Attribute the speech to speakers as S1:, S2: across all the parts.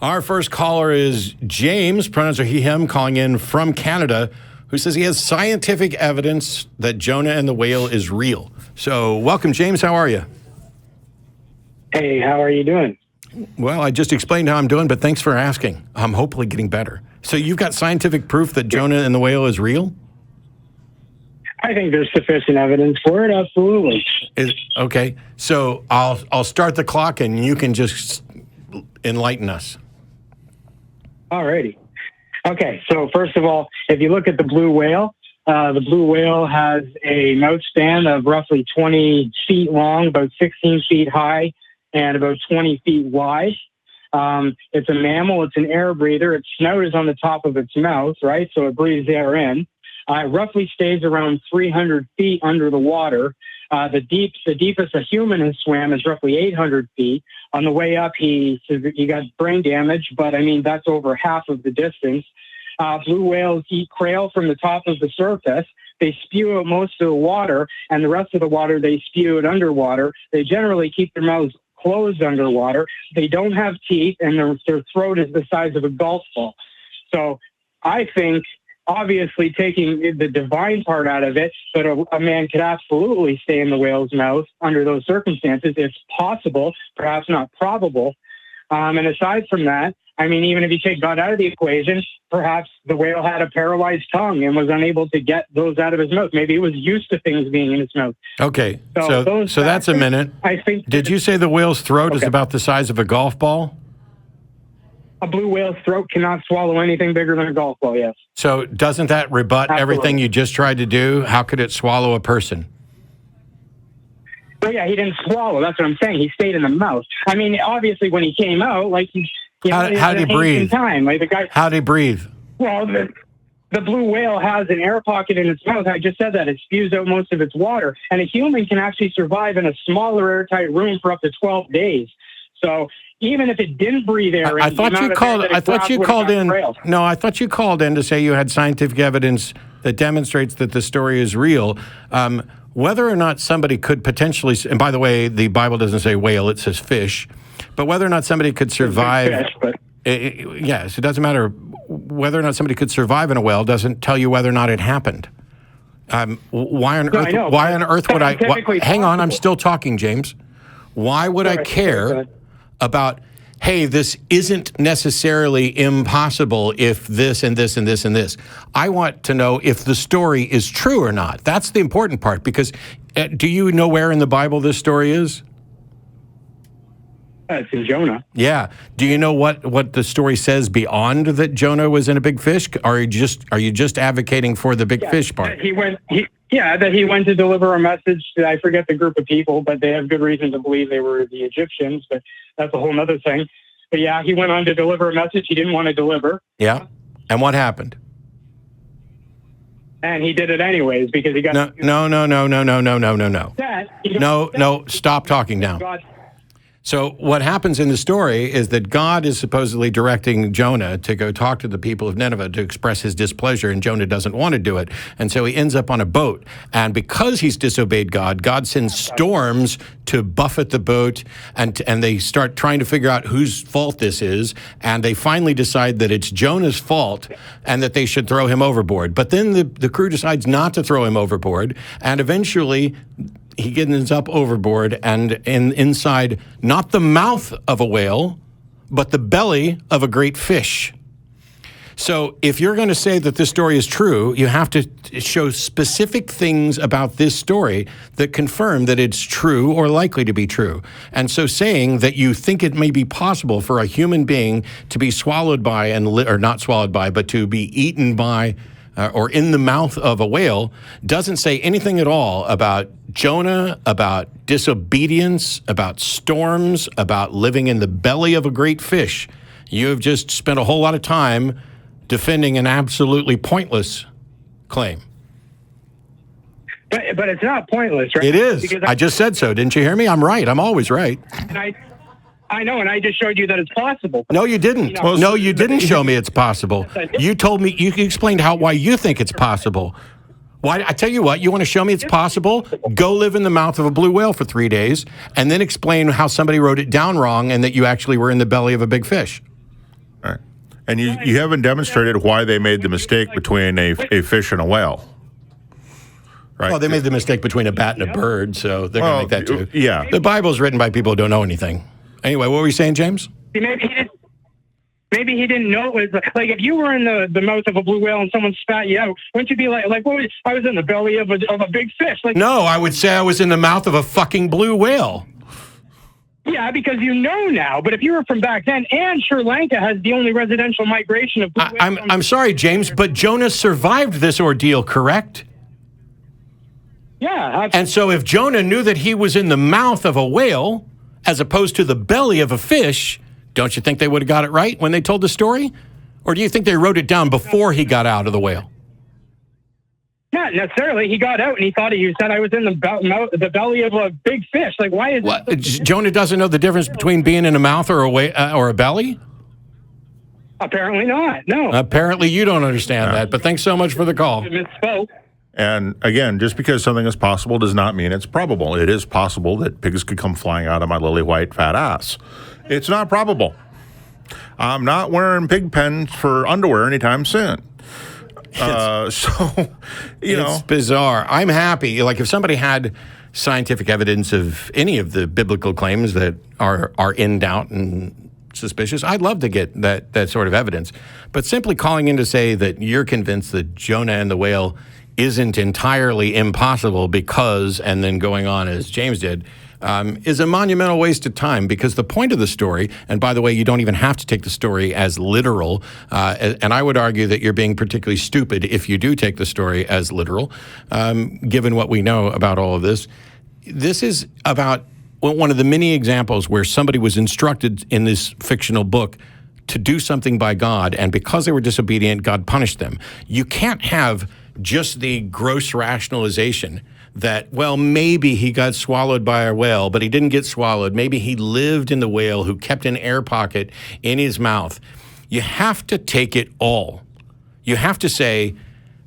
S1: Our first caller is James, pronouns are he, him, calling in from Canada, who says he has scientific evidence that Jonah and the whale is real. So welcome, James. How are you?
S2: Hey, how are you doing?
S1: Well, I just explained how I'm doing, but thanks for asking. I'm hopefully getting better. So you've got scientific proof that Jonah and the whale is real?
S2: I think there's sufficient evidence for it, absolutely.
S1: Okay, so I'll start the clock and you can just enlighten us.
S2: Alrighty. Okay, so first of all, if you look at the blue whale has a mouth span of roughly 20 feet long, about 16 feet high, and about 20 feet wide. It's a mammal. It's an air breather. Its snout is on the top of its mouth, right? So it breathes air in. It roughly stays around 300 feet under the water. The deepest a human has swam is roughly 800 feet. On the way up, he got brain damage, but I mean, that's over half of the distance. Blue whales eat krill from the top of the surface. They spew out most of the water, and the rest of the water they spew out underwater. They generally keep their mouths closed underwater. They don't have teeth, and their throat is the size of a golf ball. So I think, obviously, taking the divine part out of it, that a man could absolutely stay in the whale's mouth under those circumstances. It's possible, perhaps not probable. And aside from that, I mean, even if you take God out of the equation, perhaps the whale had a paralyzed tongue and was unable to get those out of his mouth. Maybe it was used to things being in its mouth.
S1: Okay, so that's a minute.
S2: I think.
S1: Did you say the whale's throat is about the size of a golf ball?
S2: A blue whale's throat cannot swallow anything bigger than a golf ball, yes.
S1: So doesn't that rebut everything you just tried to do? How could it swallow a person?
S2: Oh, yeah, he didn't swallow. That's what I'm saying. He stayed in the mouth. I mean, obviously, when he came out, like,
S1: how did he breathe?
S2: Like the guy.
S1: How did he breathe?
S2: Well, the blue whale has an air pocket in its mouth. I just said that. It spews out most of its water. And a human can actually survive in a smaller airtight room for up to 12 days. So even if it didn't breathe air,
S1: I thought you called in to say you had scientific evidence that demonstrates that the story is real. Whether or not somebody could potentially, and by the way, the Bible doesn't say whale; it says fish. But whether or not somebody could survive, yes, it doesn't matter. Whether or not somebody could survive in a whale doesn't tell you whether or not it happened. Why on earth would I? Hang on, I'm still talking, James. Why would I care about, hey, this isn't necessarily impossible if this and this and this and this? I want to know if the story is true or not. That's the important part, because do you know where in the Bible this story is?
S2: It's in Jonah.
S1: Yeah. Do you know what the story says beyond that Jonah was in a big fish? Or are you just advocating for the big fish part?
S2: That he went to deliver a message to, I forget the group of people, but they have good reason to believe they were the Egyptians, but that's a whole other thing. But yeah, he went on to deliver a message he didn't want to deliver.
S1: Yeah. And what happened?
S2: And he did it anyways because he got...
S1: No. No, stop talking now. So what happens in the story is that God is supposedly directing Jonah to go talk to the people of Nineveh to express his displeasure, and Jonah doesn't want to do it. And so he ends up on a boat. And because he's disobeyed God, God sends storms to buffet the boat, and they start trying to figure out whose fault this is. And they finally decide that it's Jonah's fault and that they should throw him overboard. But then the crew decides not to throw him overboard, and eventually he ends up overboard and inside not the mouth of a whale, but the belly of a great fish. So if you're going to say that this story is true, you have to show specific things about this story that confirm that it's true or likely to be true. And so saying that you think it may be possible for a human being to be swallowed by, or not swallowed by, but to be eaten by, or in the mouth of a whale, doesn't say anything at all about Jonah, about disobedience, about storms, about living in the belly of a great fish. You have just spent a whole lot of time defending an absolutely pointless claim.
S2: But it's not pointless, right?
S1: It is. Because I just said so. Didn't you hear me? I'm right. I'm always right.
S2: And I know, and I just showed you that it's possible.
S1: No, you didn't. No, you didn't show me it's possible. You told me, you explained why you think it's possible. Why? I tell you what, you want to show me it's possible? Go live in the mouth of a blue whale for 3 days, and then explain how somebody wrote it down wrong and that you actually were in the belly of a big fish.
S3: And you haven't demonstrated why they made the mistake between a fish and a whale. Right.
S1: Well, they made the mistake between a bat and a bird, so they're going to make that too.
S3: Yeah.
S1: The Bible's written by people who don't know anything. Anyway, what were you saying, James?
S2: Maybe he didn't know it was like if you were in the mouth of a blue whale and someone spat you out, wouldn't you be like what was, I was in the belly of a big fish? Like,
S1: no, I would say I was in the mouth of a fucking blue whale.
S2: Yeah, because you know now. But if you were from back then, and Sri Lanka has the only residential migration of blue whales.
S1: I'm sorry, James, but Jonah survived this ordeal, correct?
S2: Yeah. Absolutely.
S1: And so if Jonah knew that he was in the mouth of a whale as opposed to the belly of a fish, don't you think they would have got it right when they told the story? Or do you think they wrote it down before he got out of the whale?
S2: Not necessarily. He got out and he thought you said I was in the belly of a big fish. Like, why is
S1: what? Jonah doesn't know the difference between being in a mouth or a belly?
S2: Apparently not. No.
S1: Apparently you don't understand that. But thanks so much for the call.
S2: I misspoke.
S3: And again, just because something is possible does not mean it's probable. It is possible that pigs could come flying out of my lily white fat ass. It's not probable. I'm not wearing pig pens for underwear anytime soon.
S1: It's bizarre. I'm happy. Like if somebody had scientific evidence of any of the biblical claims that are in doubt and suspicious, I'd love to get that sort of evidence. But simply calling in to say that you're convinced that Jonah and the whale isn't entirely impossible because, and then going on as James did, is a monumental waste of time, because the point of the story, and by the way, you don't even have to take the story as literal, and I would argue that you're being particularly stupid if you do take the story as literal, given what we know about all of this. This is about one of the many examples where somebody was instructed in this fictional book to do something by God, and because they were disobedient, God punished them. You can't have just the gross rationalization that, well, maybe he got swallowed by a whale, but he didn't get swallowed. Maybe he lived in the whale who kept an air pocket in his mouth. You have to take it all. You have to say,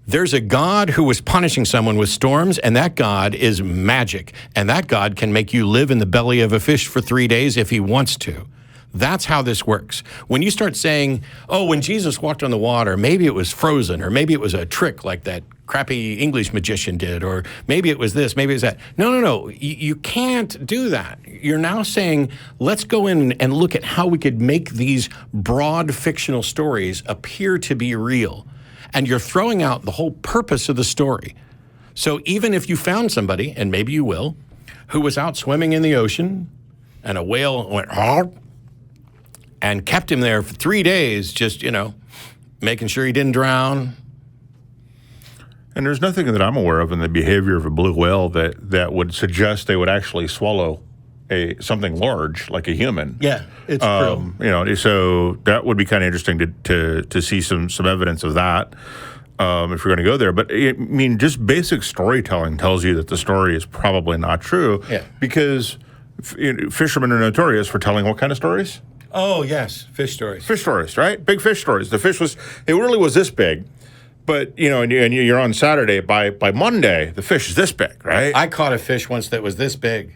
S1: there's a God who was punishing someone with storms, and that God is magic. And that God can make you live in the belly of a fish for 3 days if he wants to. That's how this works. When you start saying, oh, when Jesus walked on the water, maybe it was frozen, or maybe it was a trick like that crappy English magician did, or maybe it was this, maybe it was that. No. You can't do that. You're now saying, let's go in and look at how we could make these broad fictional stories appear to be real. And you're throwing out the whole purpose of the story. So even if you found somebody, and maybe you will, who was out swimming in the ocean, and a whale went, and kept him there for 3 days, just, making sure he didn't drown.
S3: And there's nothing that I'm aware of in the behavior of a blue whale that would suggest they would actually swallow something large like a human.
S1: Yeah, it's true.
S3: So that would be kind of interesting to see some evidence of that if you're going to go there. But just basic storytelling tells you that the story is probably not true.
S1: Yeah.
S3: Because fishermen are notorious for telling what kind of stories?
S1: Oh, yes, fish stories.
S3: Fish stories, right? Big fish stories. It really was this big. But, and you're on Saturday. By Monday, the fish is this big, right?
S1: I caught a fish once that was this big.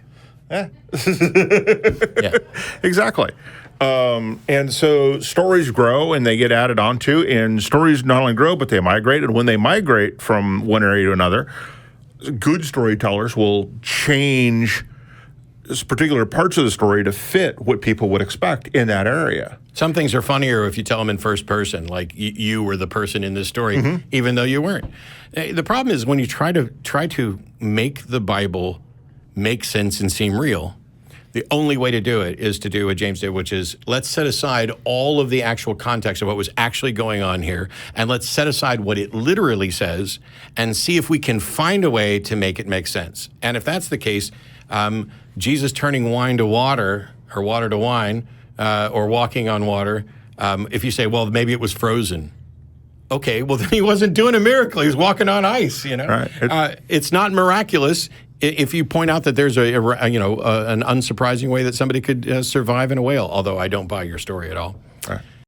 S3: Yeah.
S1: Yeah.
S3: Exactly. And so stories grow and they get added onto, and stories not only grow, but they migrate. And when they migrate from one area to another, good storytellers will change particular parts of the story to fit what people would expect in that area.
S1: Some things are funnier if you tell them in first person, like you were the person in this story, even though you weren't. The problem is when you try to make the Bible make sense and seem real, the only way to do it is to do what James did, which is let's set aside all of the actual context of what was actually going on here, and let's set aside what it literally says and see if we can find a way to make it make sense. And if that's the case, Jesus turning wine to water or water to wine or walking on water, if you say, well, maybe it was frozen. Okay, well, then he wasn't doing a miracle. He was walking on ice,
S3: Right.
S1: It's not miraculous if you point out that there's an unsurprising way that somebody could survive in a whale, although I don't buy your story at all.
S3: Right.